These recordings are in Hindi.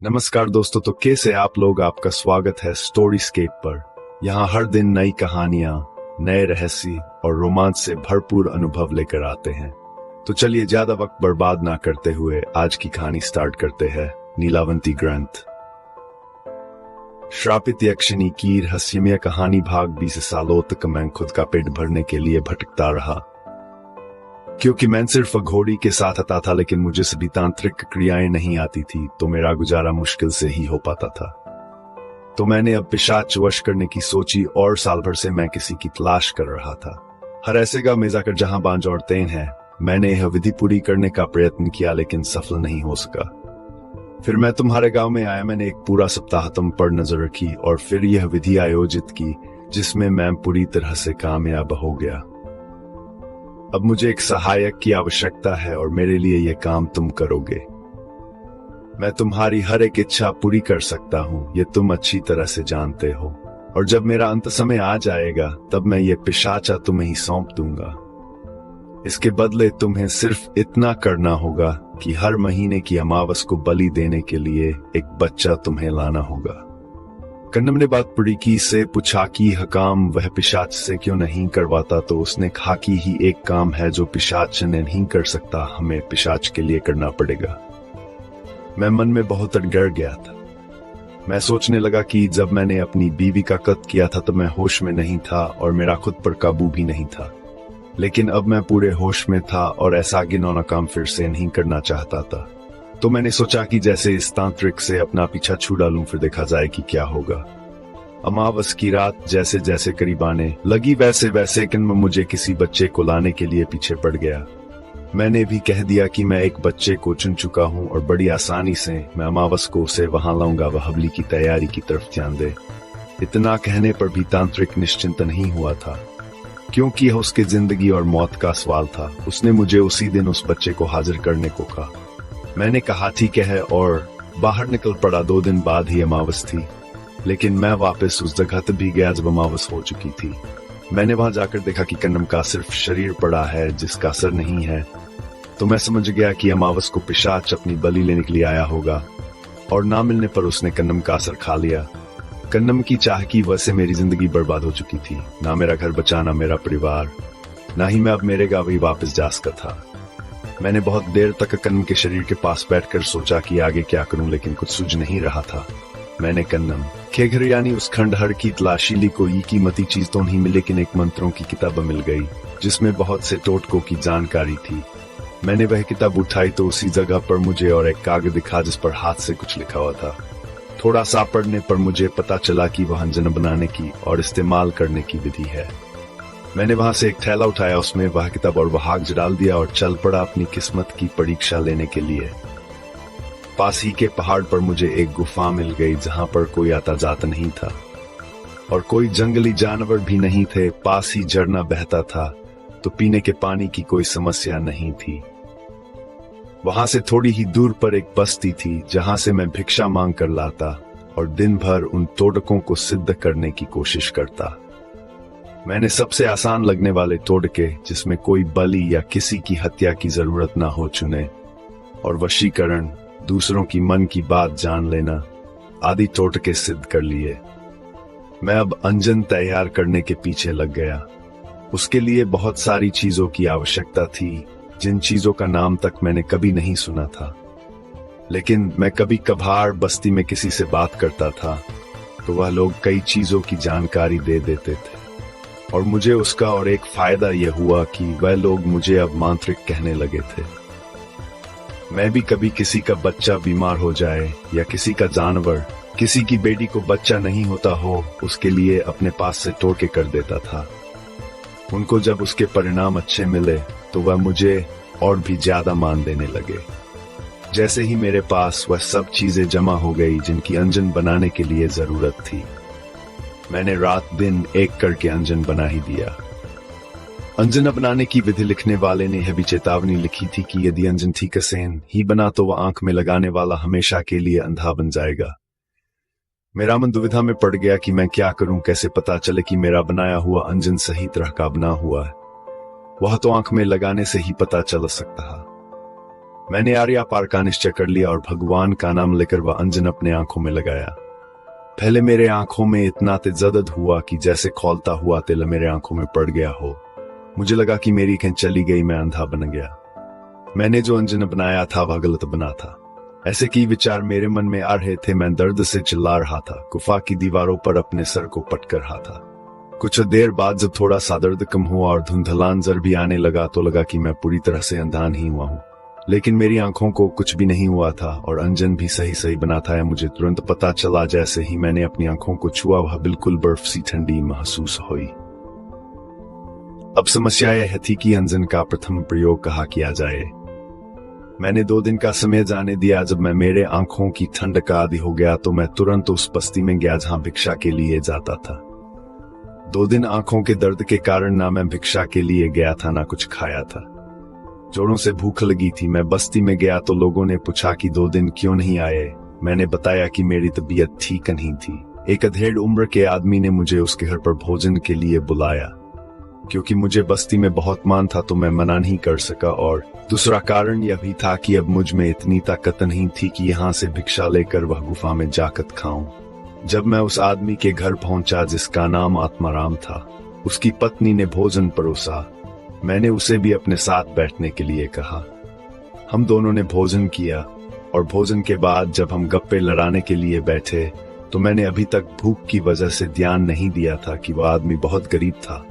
नमस्कार दोस्तों, तो कैसे आप लोग। आपका स्वागत है स्टोरीस्केप पर। यहाँ हर दिन नई कहानियां, नए रहस्य और रोमांच से भरपूर अनुभव लेकर आते हैं। तो चलिए ज्यादा वक्त बर्बाद ना करते हुए आज की कहानी स्टार्ट करते हैं। नीलावंती ग्रंथ श्रापित यक्षिणी की रहस्यमय कहानी भाग 20 सालों तक मैं खुद का पेट भरने के लिए भटकता रहा, क्योंकि मैं सिर्फ घोड़ी के साथ आता था, लेकिन मुझे सभी तांत्रिक क्रियाएं नहीं आती थी, तो मेरा गुजारा मुश्किल से ही हो पाता था। तो मैंने अब पिशाच वश करने की सोची और साल भर से मैं किसी की तलाश कर रहा था। हर ऐसे गांव में जाकर जहां बांझ औरतें हैं, मैंने यह विधि पूरी करने का प्रयत्न किया, लेकिन सफल नहीं हो सका। फिर मैं तुम्हारे गांव में आया। मैंने एक पूरा सप्ताह तुम पर नजर रखी और फिर यह विधि आयोजित की, जिसमें मैं पूरी तरह से कामयाब हो गया। अब मुझे एक सहायक की आवश्यकता है और मेरे लिए यह काम तुम करोगे। मैं तुम्हारी हर एक इच्छा पूरी कर सकता हूं, ये तुम अच्छी तरह से जानते हो। और जब मेरा अंत समय आ जाएगा, तब मैं ये पिशाचा तुम्हें ही सौंप दूंगा। इसके बदले तुम्हें सिर्फ इतना करना होगा कि हर महीने की अमावस को बलि देने के लिए एक बच्चा तुम्हें लाना होगा। कन्नम ने बात पूरी की से पूछा कि यह काम वह पिशाच से क्यों नहीं करवाता, तो उसने कहा कि ही एक काम है जो पिशाच ने नहीं कर सकता, हमें पिशाच के लिए करना पड़ेगा। मैं मन में बहुत डर गया था। मैं सोचने लगा कि जब मैंने अपनी बीवी का कत्ल किया था तो मैं होश में नहीं था और मेरा खुद पर काबू भी नहीं था, लेकिन अब मैं पूरे होश में था और ऐसा घिनौना काम फिर से नहीं करना चाहता था। तो मैंने सोचा कि जैसे इस तांत्रिक से अपना पीछा छुड़ा लूं, फिर देखा जाए कि क्या होगा। अमावस की रात जैसे जैसे करीब आने लगी, वैसे वैसे कन्नम मुझे किसी बच्चे को लाने के लिए पीछे पड़ गया। मैंने भी कह दिया कि मैं एक बच्चे को चुन चुका हूं और बड़ी आसानी से मैं अमावस को उसे वहां लाऊंगा। वह हवली की तैयारी की तरफ ध्यान दे। इतना कहने पर भी तांत्रिक निश्चिंत नहीं हुआ था, क्योंकि यह उसके जिंदगी और मौत का सवाल था। उसने मुझे उसी दिन उस बच्चे को हाजिर करने को कहा। मैंने कहा ठीक है और बाहर निकल पड़ा। 2 दिन बाद ही अमावस थी, लेकिन मैं वापस उस जगह तक भी गया जब अमावस हो चुकी थी। मैंने वहां जाकर देखा कि कन्नम का सिर्फ शरीर पड़ा है, जिसका सर नहीं है। तो मैं समझ गया कि अमावस को पिशाच अपनी बलि लेने के लिए आया होगा, और ना मिलने पर उसने कन्नम का सर खा लिया। कन्नम की चाह की वजह से मेरी जिंदगी बर्बाद हो चुकी थी। ना मेरा घर बचा, ना मेरा परिवार, ना ही मैं अब मेरे गांव ही वापस जा सकता था। मैंने बहुत देर तक कन्नम के शरीर के पास बैठकर सोचा कि आगे क्या करूं, लेकिन कुछ सूझ नहीं रहा था। मैंने कन्नम के घर यानी उस खंडहर की तलाशी ली। कोई कीमती चीज तो नहीं मिली, लेकिन एक मंत्रों की किताब मिल गई, जिसमें बहुत से टोटकों की जानकारी थी। मैंने वह किताब उठाई तो उसी जगह पर मुझे और एक कागज दिखा, जिस पर हाथ से कुछ लिखा हुआ था। थोड़ा सा पढ़ने पर मुझे पता चला कि वह अंजन बनाने की और इस्तेमाल करने की विधि है। मैंने वहां से एक थैला उठाया, उसमें वह किताब और वह कागज डाल दिया और चल पड़ा अपनी किस्मत की परीक्षा लेने के लिए। पास ही के पहाड़ पर मुझे एक गुफा मिल गई, जहां पर कोई आता जाता नहीं था और कोई जंगली जानवर भी नहीं थे। पास ही झरना बहता था, तो पीने के पानी की कोई समस्या नहीं थी। वहां से थोड़ी ही दूर पर एक बस्ती थी, जहां से मैं भिक्षा मांग कर लाता और दिन भर उन तोड़कों को सिद्ध करने की कोशिश करता। मैंने सबसे आसान लगने वाले तोड़के, जिसमें कोई बलि या किसी की हत्या की जरूरत ना हो, चुने, और वशीकरण, दूसरों की मन की बात जान लेना आदि तोड़के सिद्ध कर लिए। मैं अब अंजन तैयार करने के पीछे लग गया। उसके लिए बहुत सारी चीजों की आवश्यकता थी, जिन चीजों का नाम तक मैंने कभी नहीं सुना था। लेकिन मैं कभी कभार बस्ती में किसी से बात करता था, तो वह लोग कई चीजों की जानकारी दे देते थे, और मुझे उसका और एक फायदा यह हुआ कि वह लोग मुझे अब मांत्रिक कहने लगे थे। मैं भी कभी किसी का बच्चा बीमार हो जाए या किसी का जानवर, किसी की बेटी को बच्चा नहीं होता हो, उसके लिए अपने पास से तोड़के कर देता था। उनको जब उसके परिणाम अच्छे मिले तो वह मुझे और भी ज्यादा मान देने लगे। जैसे ही मेरे पास वह सब चीजें जमा हो गई जिनकी अंजन बनाने के लिए जरूरत थी, मैंने रात दिन एक करके अंजन बना ही दिया। अंजन बनाने की विधि लिखने वाले ने यह भी चेतावनी लिखी थी कि यदि अंजन ठीक से ही बना तो वह आंख में लगाने वाला हमेशा के लिए अंधा बन जाएगा। मेरा मन दुविधा में पड़ गया कि मैं क्या करूं, कैसे पता चले कि मेरा बनाया हुआ अंजन सही तरह का बना हुआ है। वह तो आंख में लगाने से ही पता चल सकता है। मैंने आर्या पार का निश्चय कर लिया और भगवान का नाम लेकर वह अंजन अपने आंखों में लगाया। पहले मेरे आंखों में इतना तेजदद हुआ कि जैसे खौलता हुआ तेल मेरे आंखों में पड़ गया हो। मुझे लगा कि मेरी आंखें चली गई, मैं अंधा बन गया। मैंने जो अंजन बनाया था वह गलत बना था। ऐसे की विचार मेरे मन में आ रहे थे। मैं दर्द से चिल्ला रहा था, गुफा की दीवारों पर अपने सर को पटक रहा था। कुछ देर बाद जब थोड़ा सा दर्द कम हुआ और धुंधला नजर भी आने लगा तो लगा कि मैं पूरी तरह से अंधा नहीं हुआ हूँ। लेकिन मेरी आंखों को कुछ भी नहीं हुआ था और अंजन भी सही सही बना था। मुझे तुरंत पता चला। जैसे ही मैंने अपनी आंखों को छुआ वह बिल्कुल बर्फ सी ठंडी महसूस हुई। अब समस्या यह थी कि अंजन का प्रथम प्रयोग कहाँ किया जाए। मैंने 2 दिन का समय जाने दिया। जब मैं मेरे आंखों की ठंड का आदी हो गया तो मैं तुरंत उस बस्ती में गया जहां भिक्षा के लिए जाता था। 2 दिन आंखों के दर्द के कारण ना मैं भिक्षा के लिए गया था ना कुछ खाया था। जोरों से भूख लगी थी। मैं बस्ती में गया तो लोगों ने पूछा कि 2 दिन क्यों नहीं आए। मैंने बताया कि मेरी तबीयत ठीक नहीं थी। एक अधेड़ उम्र के आदमी ने मुझे उसके घर पर भोजन के लिए बुलाया। क्योंकि मुझे बस्ती में बहुत मान था तो मैं मना नहीं कर सका, और दूसरा कारण यह भी था कि अब मुझ में इतनी ताकत नहीं थी कि यहाँ से भिक्षा लेकर वह गुफा में जाकर खाऊं। जब मैं उस आदमी के घर पहुंचा जिसका नाम आत्माराम था, उसकी पत्नी ने भोजन परोसा। मैंने उसे भी अपने साथ बैठने के लिए कहा। हम दोनों ने भोजन किया और भोजन के बाद जब हम गप्पे लड़ाने के लिए बैठे तो मैंने अभी तक भूख की वजह से ध्यान नहीं दिया था कि वह आदमी बहुत गरीब था।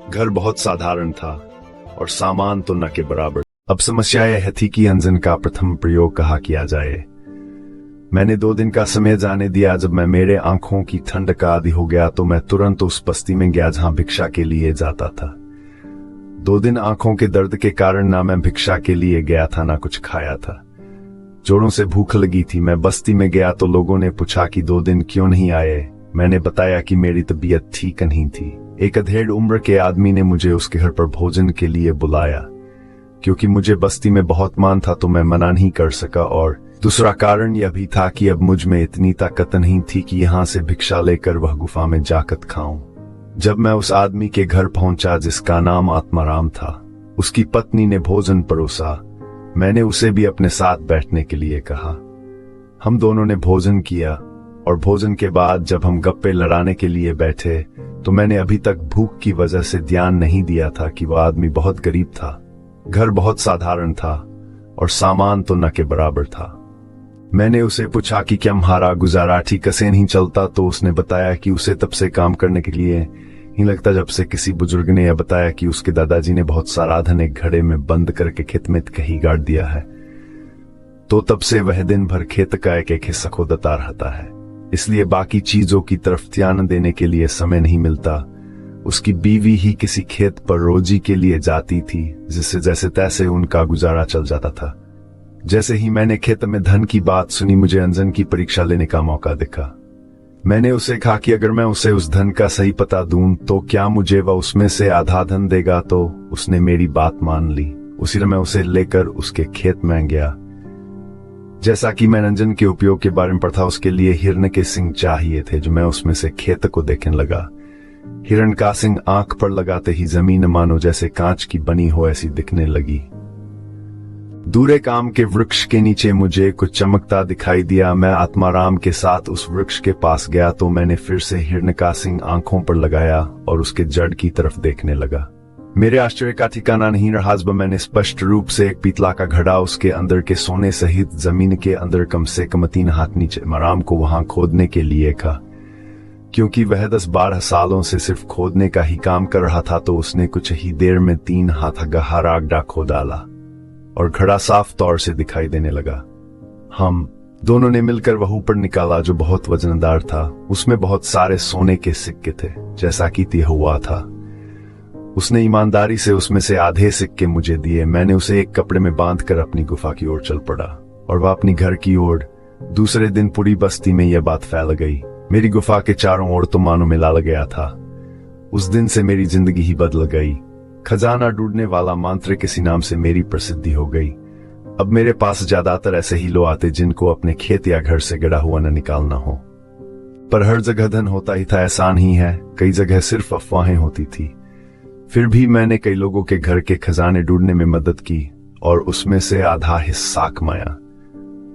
घर बहुत साधारण था और सामान तो न के बराबर। अब समस्या यह थी कि अंजन का प्रथम प्रयोग कहाँ किया जाए। मैंने 2 दिन का समय जाने दिया। जब मैं मेरे आंखों की ठंड का आदी हो गया तो मैं तुरंत उस बस्ती में गया जहां भिक्षा के लिए जाता था। 2 दिन आंखों के दर्द के कारण ना मैं भिक्षा के लिए गया था ना कुछ खाया था। जोरों से भूख लगी थी। मैं बस्ती में गया तो लोगों ने पूछा कि 2 दिन क्यों नहीं आए। मैंने बताया कि मेरी तबीयत ठीक नहीं थी। एक अधेड़ उम्र के आदमी ने मुझे उसके घर पर भोजन के लिए बुलाया। क्योंकि मुझे बस्ती में बहुत मान था तो मैं मना नहीं कर सका, और दूसरा कारण यह भी था कि अब मुझ में इतनी ताकत नहीं थी कि यहाँ से भिक्षा लेकर वह गुफा में जाकर खाऊं। जब मैं उस आदमी के घर पहुंचा जिसका नाम आत्माराम था, उसकी पत्नी ने भोजन परोसा। मैंने उसे भी अपने साथ बैठने के लिए कहा। हम दोनों ने भोजन किया और भोजन के बाद जब हम गप्पे लड़ाने के लिए बैठे तो मैंने अभी तक भूख की वजह से ध्यान नहीं दिया था कि वह आदमी बहुत गरीब था। घर बहुत साधारण था और सामान तो न के बराबर था। मैंने उसे पूछा कि क्या हमारा गुजारा ठीक से नहीं चलता, तो उसने बताया कि उसे तब से काम करने के लिए ही लगता जब से किसी बुजुर्ग ने यह बताया कि उसके दादाजी ने बहुत सारा धन एक घड़े में बंद करके खेत में कहीं गाड़ दिया है। तो तब से वह दिन भर खेत का एक हिस्सा खोदता रहता है, इसलिए बाकी चीजों की तरफ ध्यान देने के लिए समय नहीं मिलता। उसकी बीवी ही किसी खेत पर रोजी के लिए जाती थी, जिससे जैसे तैसे उनका गुजारा चल जाता था। जैसे ही मैंने खेत में धन की बात सुनी, मुझे अंजन की परीक्षा लेने का मौका दिखा। मैंने उसे कहा कि अगर मैं उसे उस धन का सही पता दूं तो क्या मुझे वह उसमें से आधा धन देगा। तो उसने मेरी बात मान ली। उसी मैं उसे लेकर उसके खेत में गया। जैसा कि मैं अंजन के उपयोग के बारे में पढ़ा, उसके लिए हिरण के सिंग चाहिए थे, जो मैं उसमें से खेत को देखने लगा। हिरण का सिंग आंख पर लगाते ही जमीन मानो जैसे कांच की बनी हो ऐसी दिखने लगी। दूर काम के वृक्ष के नीचे मुझे कुछ चमकता दिखाई दिया। मैं आत्माराम के साथ उस वृक्ष के पास गया तो मैंने फिर से हिरण का सिंग आंखों पर लगाया और उसके जड़ की तरफ देखने लगा। मेरे आश्चर्य का ठिकाना नहीं रहा जब मैंने स्पष्ट रूप से एक पीतला का घड़ा, उसके अंदर के सोने सहित जमीन के अंदर कम से कम 3 हाथ नीचे आत्माराम को वहां खोदने के लिए कहा। क्योंकि वह 10-12 सालों से सिर्फ खोदने का ही काम कर रहा था तो उसने कुछ ही देर में 3 हाथ गहरा गड्ढा खोद डाला और घड़ा साफ तौर से दिखाई देने लगा। हम दोनों ने मिलकर वह ऊपर निकाला, जो बहुत वजनदार था। उसमें बहुत सारे सोने के सिक्के थे, जैसा कि तय हुआ था। उसने ईमानदारी से उसमें से आधे सिक्के मुझे दिए। मैंने उसे एक कपड़े में बांधकर अपनी गुफा की ओर चल पड़ा और वह अपनी घर की ओर। दूसरे दिन पूरी बस्ती में यह बात फैल गई। मेरी गुफा के चारों ओर तो मानो मिला गया था। उस दिन से मेरी जिंदगी ही बदल गई। खजाना ढूंढने वाला मांत्रिक किसी नाम से मेरी प्रसिद्धि हो गई। अब मेरे पास ज्यादातर ऐसे ही लोग आते जिनको अपने खेत या घर से गड़ा हुआ न निकालना हो। पर हर जगह धन होता ही था ऐसा नहीं है। कई जगह सिर्फ अफवाहें होती थी। फिर भी मैंने कई लोगों के घर के खजाने ढूंढने में मदद की। और उसमें से आधा हिस्सा कमाया।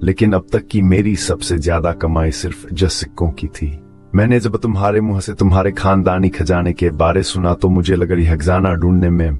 लेकिन अब तक की मेरी सबसे ज्यादा कमाई सिर्फ 10 सिक्कों की थी। मैंने जब तुम्हारे मुंह से तुम्हारे खानदानी खजाने के बारे सुना तो मुझे लगा यह खजाना ढूंढने में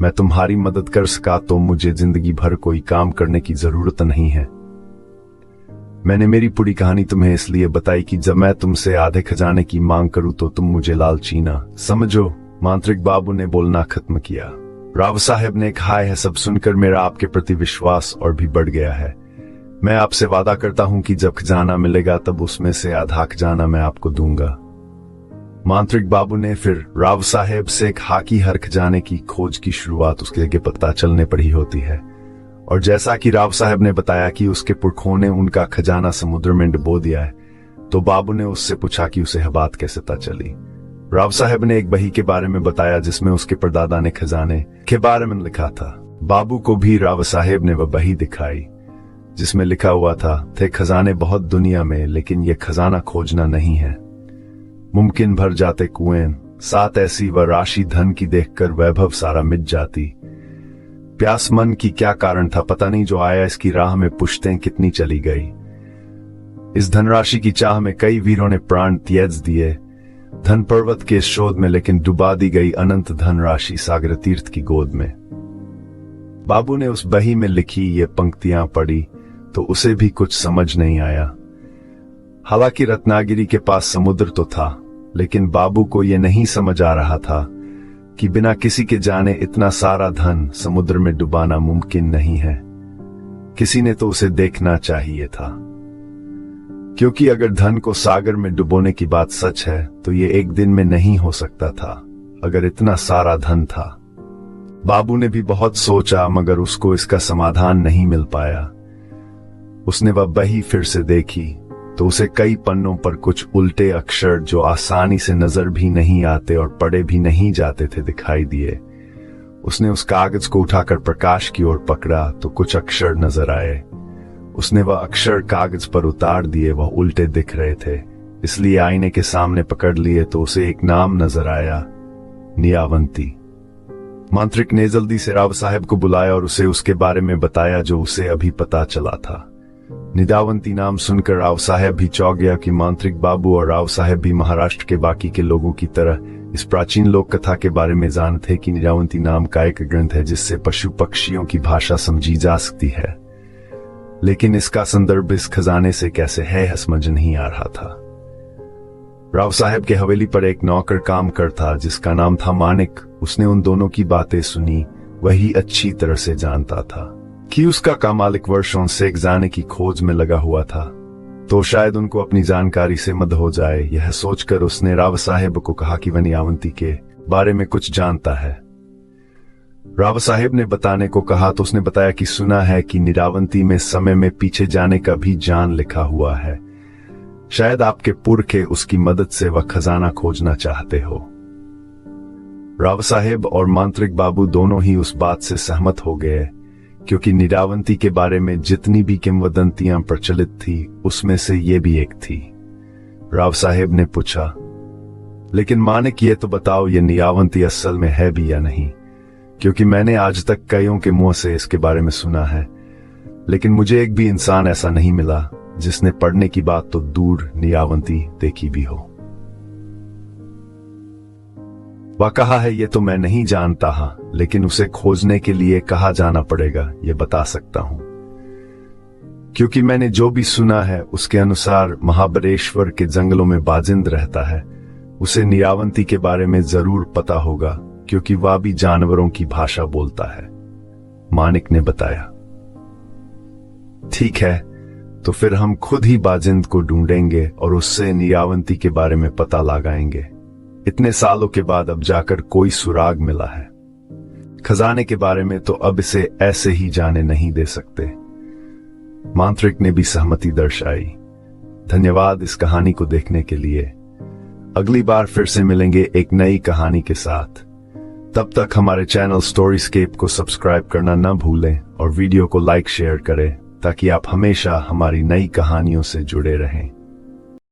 मैं तुम्हारी मदद कर सका तो मुझे जिंदगी भर कोई काम करने की जरूरत नहीं है। मैंने मेरी पूरी कहानी तुम्हें इसलिए बताई कि जब मैं तुमसे आधे खजाने की मांग करूं तो तुम मुझे लालची ना समझो। मांत्रिक बाबू ने बोलना खत्म किया। राव साहब ने कहा, है सब सुनकर मेरा आपके प्रति विश्वास और भी बढ़ गया है। मैं आपसे वादा करता हूं कि जब खजाना मिलेगा तब उसमें से आधा खजाना मैं आपको दूंगा। मांत्रिक बाबू ने फिर राव साहब से कहा कि हर खजाने की खोज की शुरुआत उसके आगे पता चलने पर ही होती है, और जैसा कि राव साहब ने बताया कि उसके पुरखों ने उनका खजाना समुद्र में डुबो दिया है, तो बाबू ने उससे पूछा कि उसे यह बात कैसे पता चली। राव साहब ने एक बही के बारे में बताया जिसमें उसके परदादा ने खजाने के बारे में लिखा था। बाबू को भी राव साहब ने वह बही दिखाई जिसमें लिखा हुआ था, थे खजाने बहुत दुनिया में लेकिन ये खजाना खोजना नहीं है। मुमकिन भर जाते कुएं, साथ ऐसी व राशि धन की देखकर वैभव सारा मिट जाती। प्यास मन की क्या कारण था पता नहीं, जो आया इसकी राह में पुश्तें कितनी चली गई। इस धनराशि की चाह में कई वीरों ने प्राण त्याज दिए धन पर्वत के शोध में, लेकिन डुबा दी गई अनंत धनराशि सागर तीर्थ की गोद में। बाबू ने उस बही में लिखी ये पंक्तियां पढ़ी तो उसे भी कुछ समझ नहीं आया। हालांकि रत्नागिरी के पास समुद्र तो था, लेकिन बाबू को यह नहीं समझ आ रहा था कि बिना किसी के जाने इतना सारा धन समुद्र में डुबाना मुमकिन नहीं है। किसी ने तो उसे देखना चाहिए था, क्योंकि अगर धन को सागर में डुबोने की बात सच है तो ये एक दिन में नहीं हो सकता था अगर इतना सारा धन था। बाबू ने भी बहुत सोचा मगर उसको इसका समाधान नहीं मिल पाया। उसने वह बही फिर से देखी तो उसे कई पन्नों पर कुछ उल्टे अक्षर जो आसानी से नजर भी नहीं आते और पढ़े भी नहीं जाते थे दिखाई दिए। उसने उस कागज को उठाकर प्रकाश की ओर पकड़ा तो कुछ अक्षर नजर आए। उसने वह अक्षर कागज पर उतार दिए, वह उल्टे दिख रहे थे, इसलिए आईने के सामने पकड़ लिए तो उसे एक नाम नजर आया, नियावंती। मांत्रिक ने जल्दी से राव साहब को बुलाया और उसे उसके बारे में बताया जो उसे अभी पता चला था। निदावंती नाम सुनकर राव साहब भी चौंक गया कि मांत्रिक बाबू और राव साहब भी महाराष्ट्र के बाकी के लोगों की तरह इस प्राचीन लोक कथा के बारे में जानते कि निदावंती नाम का एक ग्रंथ है जिससे पशु पक्षियों की भाषा समझी जा सकती है, लेकिन इसका संदर्भ इस खजाने से कैसे है समझ नहीं आ रहा था। राव साहब के हवेली पर एक नौकर काम करता जिसका नाम था मानिक। उसने उन दोनों की बातें सुनी, वही अच्छी तरह से जानता था कि उसका का मालिक वर्षों से खजाने की खोज में लगा हुआ था, तो शायद उनको अपनी जानकारी से मदद हो जाए। यह सोचकर उसने राव साहब को कहा कि वह नियावंती के बारे में कुछ जानता है। राव साहब ने बताने को कहा तो उसने बताया कि सुना है कि निरावंती में समय में पीछे जाने का भी जान लिखा हुआ है। शायद आपके पुरखे उसकी मदद से वह खजाना खोजना चाहते हो। राव साहब और मांत्रिक बाबू दोनों ही उस बात से सहमत हो गए, क्योंकि निरावंती के बारे में जितनी भी किंवदंतियां प्रचलित थी उसमें से ये भी एक थी। राव साहब ने पूछा, लेकिन मानिक ये तो बताओ ये निरावंती असल में है भी या नहीं, क्योंकि मैंने आज तक कईयों के मुंह से इसके बारे में सुना है, लेकिन मुझे एक भी इंसान ऐसा नहीं मिला जिसने पढ़ने की बात तो दूर निरावंती देखी भी हो। वह कहा है ये तो मैं नहीं जानता हाँ, लेकिन उसे खोजने के लिए कहाँ जाना पड़ेगा ये बता सकता हूं, क्योंकि मैंने जो भी सुना है उसके अनुसार महाबलेश्वर के जंगलों में बाजिंद रहता है। उसे निरावंती के बारे में जरूर पता होगा, क्योंकि वह भी जानवरों की भाषा बोलता है, मानिक ने बताया। ठीक है, तो फिर हम खुद ही बाजिंद को ढूंढेंगे और उससे निरावंती के बारे में पता लगाएंगे। इतने सालों के बाद अब जाकर कोई सुराग मिला है। खजाने के बारे में तो अब इसे ऐसे ही जाने नहीं दे सकते। मांत्रिक ने भी सहमति दर्शाई। धन्यवाद इस कहानी को देखने के लिए। अगली बार फिर से मिलेंगे एक नई कहानी के साथ। तब तक हमारे चैनल स्टोरीस्केप को सब्सक्राइब करना न भूलें और वीडियो को लाइक शेयर करें ताकि आप हमेशा हमारी नई कहानियों से जुड़े रहें।